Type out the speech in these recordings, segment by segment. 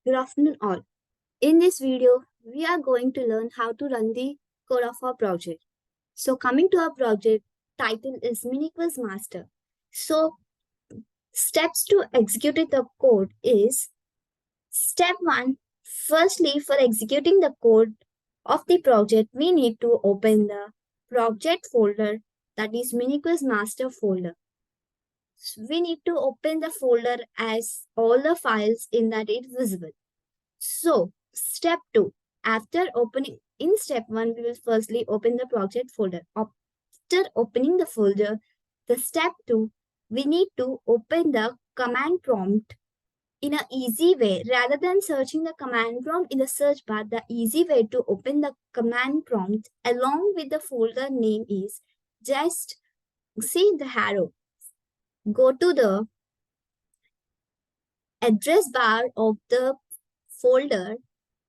Good afternoon all. In this video, we are going to learn how to run the code of our project. So coming to our project, title is MiniQuiz Master. So steps to execute the code is step 1. Firstly, for executing the code of the project, we need to open the project folder, that is MiniQuiz Master folder. We need to open the folder as all the files in that is visible. So, step 2. After opening, in step 1, we will firstly open the project folder. After opening the folder, the step 2, we need to open the command prompt in an easy way. Rather than searching the command prompt in the search bar, the easy way to open the command prompt along with the folder name is just see the arrow. Go to the address bar of the folder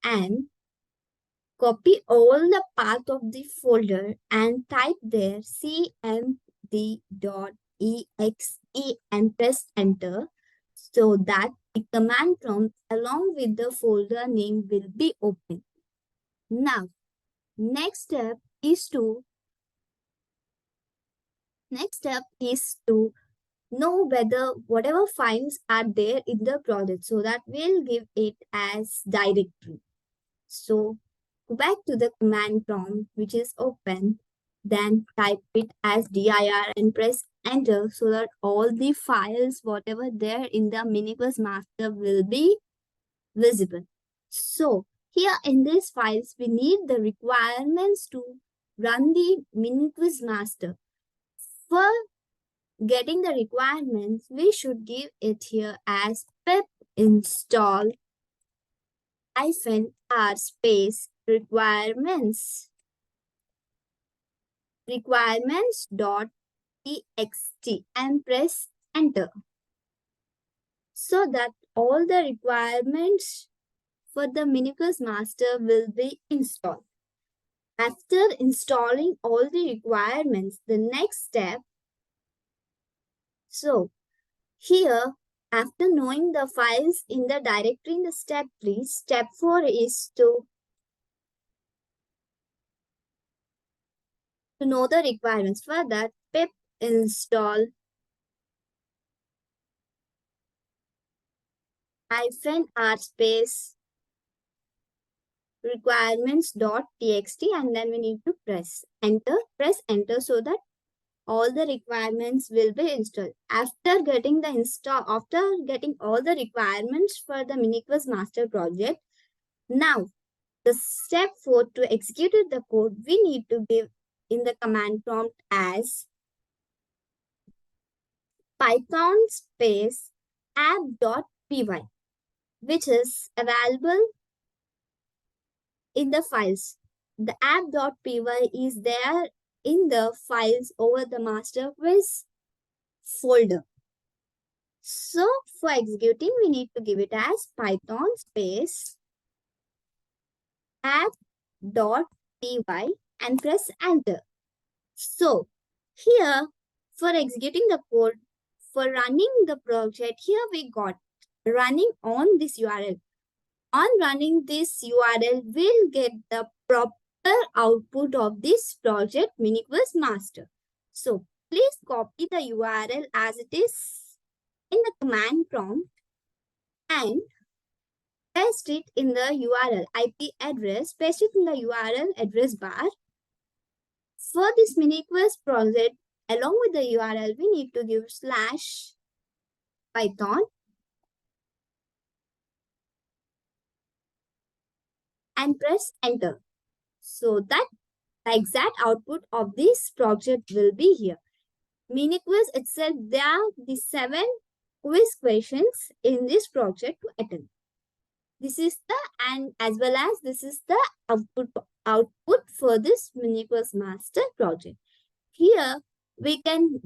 and copy all the path of the folder and type there cmd.exe and press enter so that the command prompt along with the folder name will be open. Now, next step is to know whether whatever files are there in the project, so that we'll give it as directory. So go back to the command prompt which is open, then type it as dir and press enter so that all the files whatever there in the MiniQuiz master will be visible. So here in these files we need the requirements to run the MiniQuiz master. For getting the requirements, we should give it here as pip install -r space requirements requirements.txt and press enter so that all the requirements for the MiniQuiz master will be installed. After installing all the requirements, the next step, so here after knowing the files in the directory in the step 3, step 4 is to know the requirements. For that, pip install -r space requirements.txt and then we need to press enter so that all the requirements will be installed. After getting all the requirements for the MiniQuiz master project, now the step 4 to execute the code, we need to give in the command prompt as python space app.py, which is available in the files. The app.py is there in the files over the master quiz folder. So for executing, we need to give it as python space app.py and press enter. So here for executing the code, for running the project, here we got running on this URL. On running this URL, we'll get the proper output of this project MiniQuiz master. So please copy the URL as it is in the command prompt and paste it in the URL IP address, paste it in the URL address bar. For this MiniQuiz project, along with the URL, we need to give /python and press enter so that the exact output of this project will be here. MiniQuiz itself, there are the 7 quiz questions in this project to attend. This is the, and as well as this is the output for this MiniQuiz master project. Here we can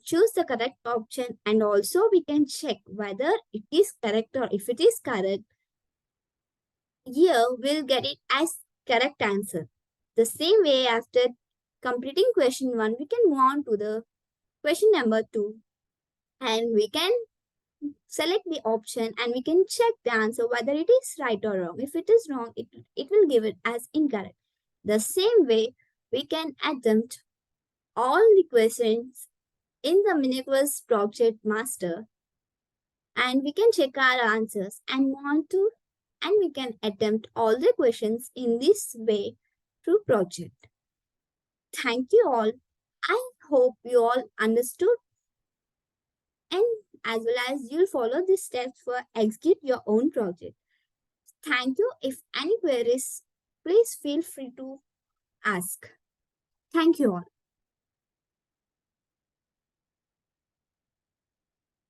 choose the correct option and also we can check whether it is correct, or if it is correct, here we'll get it as correct answer. The same way, after completing question 1, we can move on to the question number 2 and we can select the option and we can check the answer whether it is right or wrong. If it is wrong, it will give it as incorrect. The same way, we can attempt all the questions in the Miniquiz Project Master and we can check our answers and want to and we can attempt all the questions in this way through project. Thank you all. I hope you all understood and as well as you'll follow these steps for execute your own project. Thank you. If any queries, please feel free to ask. Thank you all.